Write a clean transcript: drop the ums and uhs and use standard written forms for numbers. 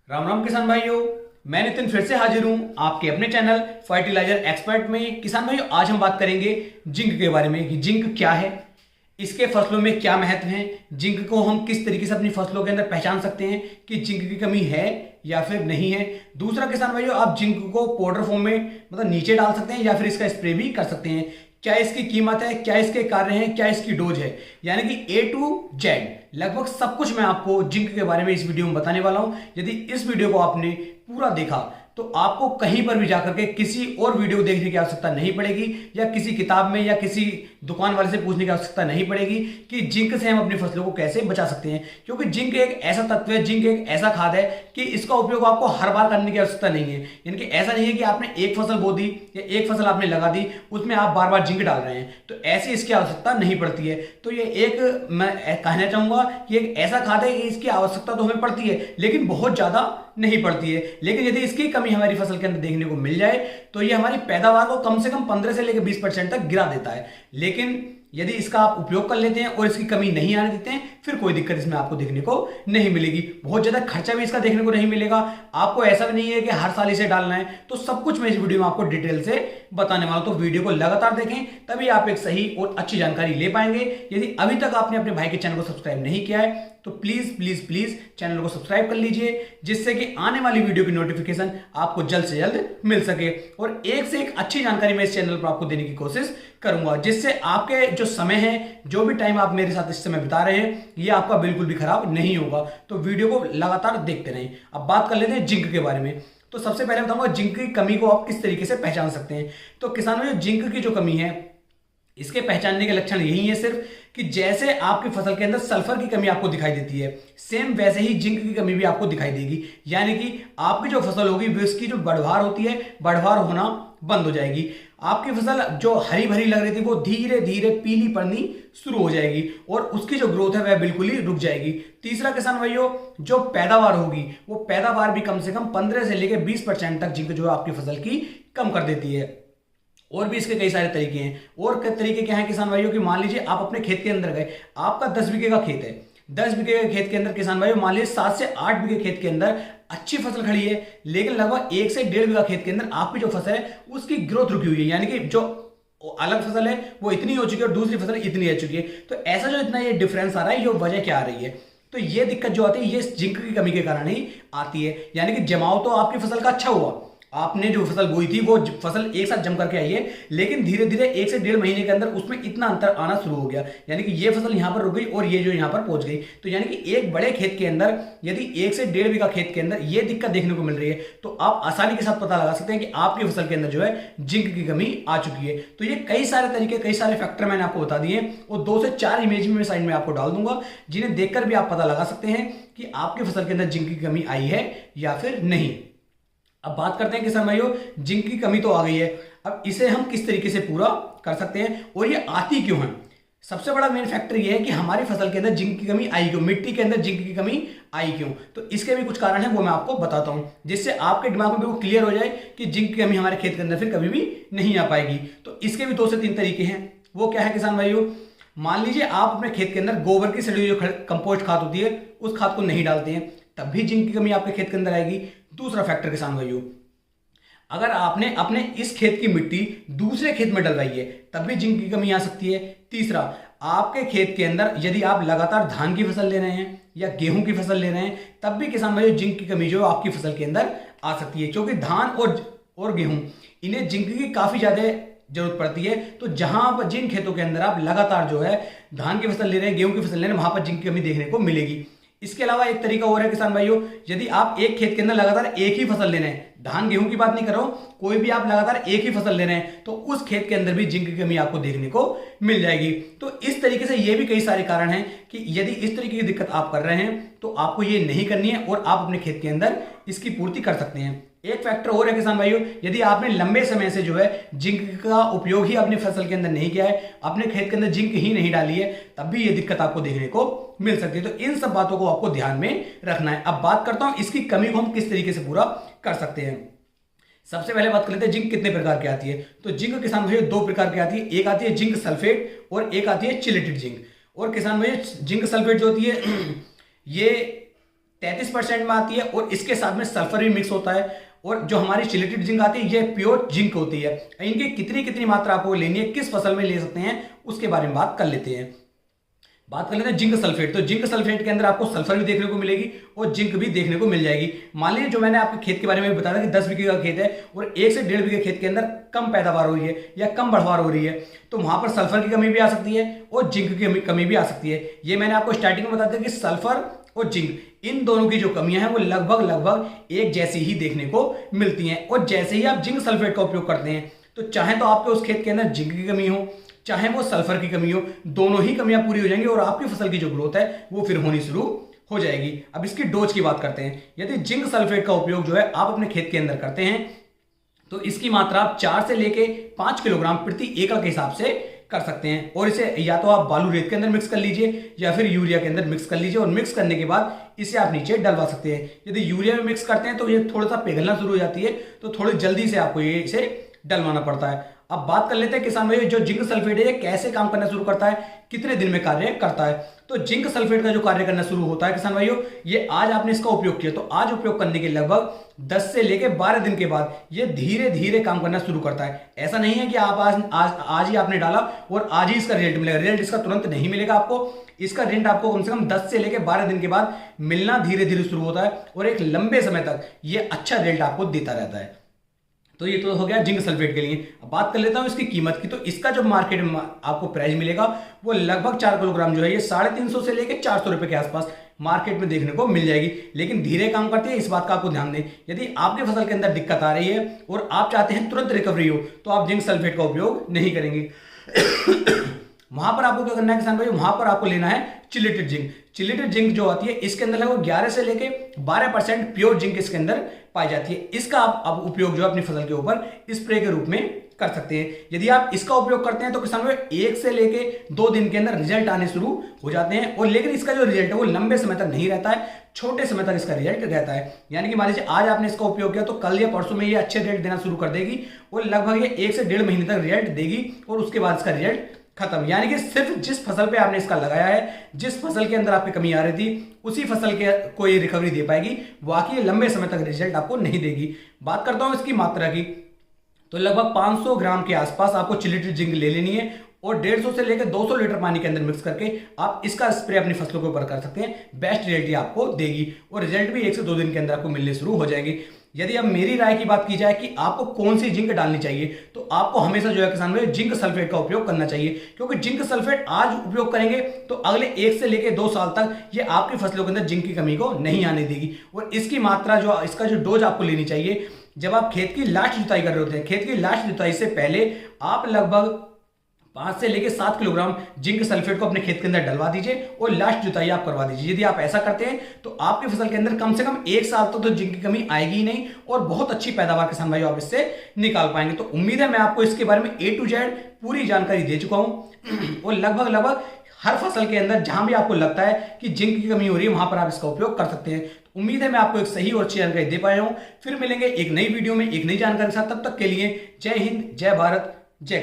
राम राम किसान भाइयों। मैं नितिन फिर से हाजिर हूं आपके अपने चैनल फर्टिलाइजर एक्सपर्ट में। किसान भाइयों, आज हम बात करेंगे जिंक के बारे में कि जिंक क्या है, इसके फसलों में क्या महत्व है, जिंक को हम किस तरीके से अपनी फसलों के अंदर पहचान सकते हैं कि जिंक की कमी है या फिर नहीं है। दूसरा किसान भाइयों, आप जिंक को पाउडर फॉर्म में मतलब नीचे डाल सकते हैं या फिर इसका स्प्रे भी कर सकते हैं। क्या इसकी कीमत है, क्या इसके कार्य हैं, क्या इसकी डोज है, यानी कि A to Z लगभग सब कुछ मैं आपको जिंक के बारे में इस वीडियो में बताने वाला हूं। यदि इस वीडियो को आपने पूरा देखा तो आपको कहीं पर भी जाकर के किसी और वीडियो देखने की आवश्यकता नहीं पड़ेगी या किसी किताब में या किसी दुकान वाले से पूछने की आवश्यकता नहीं पड़ेगी कि जिंक से हम अपनी फसलों को कैसे बचा सकते हैं। क्योंकि जिंक एक ऐसा तत्व है, जिंक एक ऐसा खाद है कि इसका उपयोग आपको हर बार करने की आवश्यकता नहीं है। यानी कि ऐसा नहीं है कि आपने एक फसल बो दी या एक फसल आपने लगा दी, उसमें आप बार बार जिंक डाल रहे हैं, तो ऐसी इसकी आवश्यकता नहीं पड़ती है। तो ये एक मैं कहना चाहूंगा कि एक ऐसा खाद है कि इसकी आवश्यकता तो हमें पड़ती है लेकिन बहुत ज्यादा नहीं पड़ती है। लेकिन यदि इसकी कमी हमारी फसल के अंदर देखने को मिल जाए तो ये हमारी पैदावार को कम से कम 15 से लेकर 20% तक गिरा देता है। लेकिन यदि इसका आप उपयोग कर लेते हैं और इसकी कमी नहीं आने देते हैं, फिर कोई दिक्कत इसमें आपको देखने को नहीं मिलेगी। बहुत ज्यादा खर्चा भी इसका देखने को नहीं मिलेगा। आपको ऐसा भी नहीं है कि हर साल इसे डालना है। तो सब कुछ मैं इस वीडियो में आपको डिटेल से बताने वाला हूं, तो वीडियो को लगातार देखें, तभी आप एक सही और अच्छी जानकारी ले पाएंगे। यदि अभी तक आपने अपने भाई के चैनल को सब्सक्राइब नहीं किया है तो प्लीज प्लीज प्लीज चैनल को सब्सक्राइब कर लीजिए, जिससे कि आने वाली वीडियो की नोटिफिकेशन आपको जल्द से जल्द मिल सके। और एक से एक अच्छी जानकारी मैं इस चैनल पर आपको देने की कोशिश करूंगा, जिससे आपके जो समय है, जो भी टाइम आप मेरे साथ इस समय बिता रहे हैं, ये आपका बिल्कुल भी खराब नहीं होगा। तो वीडियो को लगातार देखते रहें। अब बात कर लेते हैं जिंक के बारे में। तो सबसे पहले बताऊंगा जिंक की कमी को आप किस तरीके से पहचान सकते हैं। तो किसानों, जो जिंक की जो कमी है, इसके पहचानने के लक्षण यही है सिर्फ कि जैसे आपकी फसल के अंदर सल्फर की कमी आपको दिखाई देती है, सेम वैसे ही जिंक की कमी भी आपको दिखाई देगी। यानी कि आपकी जो फसल होगी उसकी जो बढ़वार होती है, बढ़वार होना बंद हो जाएगी। आपकी फसल जो हरी भरी लग रही थी वो धीरे धीरे पीली पड़नी शुरू हो जाएगी और उसकी जो ग्रोथ है वह बिल्कुल ही रुक जाएगी। तीसरा किसान भाइयों, जो पैदावार होगी वो पैदावार भी कम से कम 15 से लेकर 20% तक जिंक जो है आपकी फसल की कम कर देती है। और भी इसके कई सारे तरीके हैं। और कई तरीके क्या हैं किसान भाइयों, कि मान लीजिए आप अपने खेत के अंदर गए, आपका 10 बीघे का खेत है। 10 बीघे के खेत के अंदर किसान भाइयों मान लीजिए 7 से 8 बीघे खेत के अंदर अच्छी फसल खड़ी है, लेकिन लगभग 1 से 1.5 बीघा खेत के अंदर आपकी जो फसल है उसकी ग्रोथ रुकी हुई है। यानी कि जो अलग फसल है वो इतनी हो चुकी है और दूसरी फसल इतनी हो चुकी है। तो ऐसा जो इतना ये डिफरेंस आ रहा है, ये वजह क्या आ रही है? तो ये दिक्कत जो आती है ये जिंक की कमी के कारण ही आती है। यानी कि जमाव तो आपकी फसल का अच्छा हुआ, आपने जो फसल बोई थी वो फसल एक साथ जम करके आई है, लेकिन धीरे धीरे 1 से 1.5 महीने के अंदर उसमें इतना अंतर आना शुरू हो गया। यानी कि ये फसल यहां पर रुक गई और ये जो यहां पर पहुंच गई। तो यानी कि एक बड़े खेत के अंदर यदि 1 से 1.5 बीघा खेत के अंदर ये दिक्कत देखने को मिल रही है, तो आप आसानी के साथ पता लगा सकते हैं कि आपकी फसल के अंदर जो है जिंक की कमी आ चुकी है। तो ये कई सारे तरीके, कई सारे फैक्टर मैंने आपको बता दिए और 2 से 4 इमेज भी मैं साइड में आपको डाल दूंगा, जिन्हें देखकर भी आप पता लगा सकते हैं कि आपकी फसल के अंदर जिंक की कमी आई है या फिर नहीं। अब बात करते हैं किसान भाइयों, जिंक की कमी तो आ गई है, अब इसे हम किस तरीके से पूरा कर सकते हैं और ये आती क्यों है। सबसे बड़ा मेन फैक्टर ये है कि हमारी फसल के अंदर जिंक की कमी आई क्यों, मिट्टी के अंदर जिंक की कमी आई क्यों। तो इसके भी कुछ कारण है, वो मैं आपको बताता हूं, जिससे आपके दिमाग में बिल्कुल क्लियर हो जाए कि जिंक की कमी हमारे खेत के अंदर फिर कभी भी नहीं आ पाएगी। तो इसके भी 2 से 3 तरीके हैं। वो क्या है किसान भाइयों, मान लीजिए आप अपने खेत के अंदर गोबर की सड़ी हुई जो कंपोस्ट खाद होती है उस खाद को नहीं डालते हैं, तब भी जिंक की कमी आपके खेत के अंदर आएगी। दूसरा फैक्टर किसान भाइयों, अगर आपने अपने इस खेत की मिट्टी दूसरे खेत में डलवाई है तब भी जिंक की कमी आ सकती है। तीसरा, आपके खेत के अंदर यदि आप लगातार धान की फसल ले रहे हैं या गेहूं की फसल ले रहे हैं तब भी किसान भाइयों जिंक की कमी जो है आपकी फसल के अंदर आ सकती है। क्योंकि धान और गेहूं, इन्हें जिंक की काफी ज्यादा जरूरत पड़ती है। तो जहां पर जिन खेतों के अंदर आप लगातार जो है धान की फसल ले रहे हैं, गेहूं की फसल ले रहे हैं, वहां पर जिंक की कमी देखने को मिलेगी। इसके अलावा एक तरीका और है किसान भाइयों, यदि आप एक खेत के अंदर लगातार एक ही फसल ले रहे हैं, धान गेहूं की बात नहीं कर रहा हूं, कोई भी आप लगातार एक ही फसल ले रहे हैं, तो उस खेत के अंदर भी जिंक की कमी आपको देखने को मिल जाएगी। तो इस तरीके से ये भी कई सारे कारण हैं कि यदि इस तरीके की दिक्कत आप कर रहे हैं तो आपको ये नहीं करनी है और आप अपने खेत के अंदर इसकी पूर्ति कर सकते हैं। एक फैक्टर और है किसान भाइयों, यदि आपने लंबे समय से जो है जिंक का उपयोग ही अपनी फसल के अंदर नहीं किया है, अपने खेत के अंदर जिंक ही नहीं डाली है, तब भी ये दिक्कत आपको देखने को मिल सकती है। तो इन सब बातों को आपको ध्यान में रखना है। अब बात करता हूं इसकी कमी को हम किस तरीके से पूरा कर सकते हैं। सबसे पहले बात कर लेते हैं जिंक कितने प्रकार की आती है। तो जिंक किसान भाइयों 2 प्रकार की आती है, एक आती है जिंक सल्फेट और एक आती है चिलेटेड जिंक। और किसान भाइयों जिंक सल्फेट जो होती है ये 33% में आती है और इसके साथ में सल्फर भी मिक्स होता है। और जो हमारी चिलेटेड जिंक आती है ये प्योर जिंक होती है। इनकी कितनी कितनी मात्रा आपको लेनी है, किस फसल में ले सकते हैं, उसके बारे में बात कर लेते हैं। बात कर लेते हैं जिंक सल्फेट। तो जिंक सल्फेट के अंदर आपको सल्फर भी देखने को मिलेगी और जिंक भी देखने को मिल जाएगी। मान लीजिए जो मैंने आपके खेत के बारे में बताया था कि 10 बीघे का खेत है और 1 से 1.5 बीघे खेत के अंदर कम पैदावार हो रही है या कम बढ़वार हो रही है, तो वहां पर सल्फर की कमी भी आ सकती है और जिंक की कमी भी आ सकती है। ये मैंने आपको स्टार्टिंग में बता दिया कि सल्फर और जिंक इन दोनों की जो कमियां हैं वो लगभग एक जैसी ही देखने को मिलती हैं। और जैसे ही आप जिंक सल्फेट का उपयोग करते हैं तो चाहे तो आपके उस खेत के अंदर जिंक की कमी हो चाहे वो सल्फर की कमी हो, दोनों ही कमियां पूरी हो जाएंगी और आपकी फसल की जो ग्रोथ है वो फिर होनी शुरू हो जाएगी। अब इसकी डोज की बात करते हैं। यदि जिंक सल्फेट का उपयोग जो है आप अपने खेत के अंदर करते हैं तो इसकी मात्रा आप 4 से लेके 5 किलोग्राम प्रति एकड़ के हिसाब से कर सकते हैं। और इसे या तो आप बालू रेत के अंदर मिक्स कर लीजिए या फिर यूरिया के अंदर मिक्स कर लीजिए और मिक्स करने के बाद इसे आप नीचे डलवा सकते हैं। यदि यूरिया में मिक्स करते हैं तो ये थोड़ा सा पिघलना शुरू हो जाती है, तो थोड़ी जल्दी से आपको ये इसे डलवाना पड़ता है। अब बात कर लेते हैं किसान भाई, जो जिंक सल्फेट है ये कैसे काम करना शुरू करता है, कितने दिन में कार्य करता है। तो जिंक सल्फेट का जो कार्य करना शुरू होता है किसान भाइयों, ये आज आपने इसका उपयोग किया तो आज उपयोग करने के लगभग 10 से लेके 12 दिन के बाद ये धीरे धीरे काम करना शुरू करता है। ऐसा नहीं है कि आप आज ही आपने डाला और आज ही इसका रिजल्ट मिलेगा। रिजल्ट इसका तुरंत नहीं मिलेगा आपको। इसका रिजल्ट आपको कम से कम 10 से लेके 12 दिन के बाद मिलना धीरे धीरे शुरू होता है और एक लंबे समय तक ये अच्छा रिजल्ट आपको देता रहता है। तो ये तो हो गया जिंक सल्फेट के लिए। अब बात कर लेता हूं इसकी कीमत की। तो इसका जो मार्केट में आपको प्राइस मिलेगा वो लगभग 4 किलोग्राम जो है ये 350 से लेके 400 रुपए के आसपास मार्केट में देखने को मिल जाएगी। लेकिन धीरे काम करती है, इस बात का आपको ध्यान दें। यदि आपके फसल के अंदर दिक्कत आ रही है और आप चाहते हैं तुरंत रिकवरी हो तो आप जिंक सल्फेट का उपयोग नहीं करेंगे। वहां पर आपको क्या करना है किसान भाई, वहां पर आपको लेना है चिलेटेड जिंक। चिलेटेड जिंक जो आती है इसके अंदर लगभग 11 से लेके 12% प्योर जिंक इसके अंदर पाई जाती है। इसका आप उपयोग जो है अपनी फसल के ऊपर स्प्रे के रूप में कर सकते हैं। यदि आप इसका उपयोग करते हैं तो किसान भाई 1 से लेके 2 दिन के अंदर रिजल्ट आने शुरू हो जाते हैं। और लेकिन इसका जो रिजल्ट है वो लंबे समय तक नहीं रहता है, छोटे समय तक इसका रिजल्ट रहता है। यानी कि मान लीजिए आज आपने इसका उपयोग किया तो कल या परसों में ये अच्छे रिजल्ट देना शुरू कर देगी और लगभग ये 1 से 1.5 महीने तक रिजल्ट देगी और उसके बाद इसका रिजल्ट खत्म। यानी कि सिर्फ जिस फसल पे आपने इसका लगाया है, जिस फसल के अंदर आपकी कमी आ रही थी उसी फसल के को ये रिकवरी दे पाएगी, बाकी लंबे समय तक रिजल्ट आपको नहीं देगी। बात करता हूं इसकी मात्रा की, तो लगभग 500 ग्राम के आसपास आपको चिलेटेड जिंक ले लेनी है और 150 से लेकर 200 लीटर पानी के अंदर मिक्स करके आप इसका स्प्रे अपनी फसलों के ऊपर कर सकते हैं। बेस्ट रिजल्ट आपको देगी और रिजल्ट भी 1 से 2 दिन के अंदर आपको मिलने शुरू हो जाएंगे। यदि अब मेरी राय की बात की जाए कि आपको कौन सी जिंक डालनी चाहिए, तो आपको हमेशा जो है किसान भाई जिंक सल्फेट का उपयोग करना चाहिए। क्योंकि जिंक सल्फेट आज उपयोग करेंगे तो अगले 1 से लेकर 2 साल तक ये आपकी फसलों के अंदर जिंक की कमी को नहीं आने देगी। और इसकी मात्रा जो इसका जो डोज आपको लेनी चाहिए, जब आप खेत की लास्ट जुताई कर रहे होते हैं, खेत की लास्ट जुताई से पहले आप लगभग 5 से लेकर 7 किलोग्राम जिंक सल्फेट को अपने खेत के अंदर डलवा दीजिए और लास्ट जुताई आप करवा दीजिए। यदि आप ऐसा करते हैं तो आपकी फसल के अंदर कम से कम 1 साल तक तो जिंक की कमी आएगी ही नहीं और बहुत अच्छी पैदावार किसान भाई आप इससे निकाल पाएंगे। तो उम्मीद है मैं आपको इसके बारे में A to Z पूरी जानकारी दे चुका हूं और लगभग हर फसल के अंदर जहां भी आपको लगता है कि जिंक की कमी हो रही है वहां पर आप इसका उपयोग कर सकते हैं। तो उम्मीद है मैं आपको एक सही और अच्छी जानकारी दे पाया हूं। फिर मिलेंगे एक नई वीडियो में एक नई जानकारी के साथ। तब तक के लिए जय हिंद, जय भारत, जय।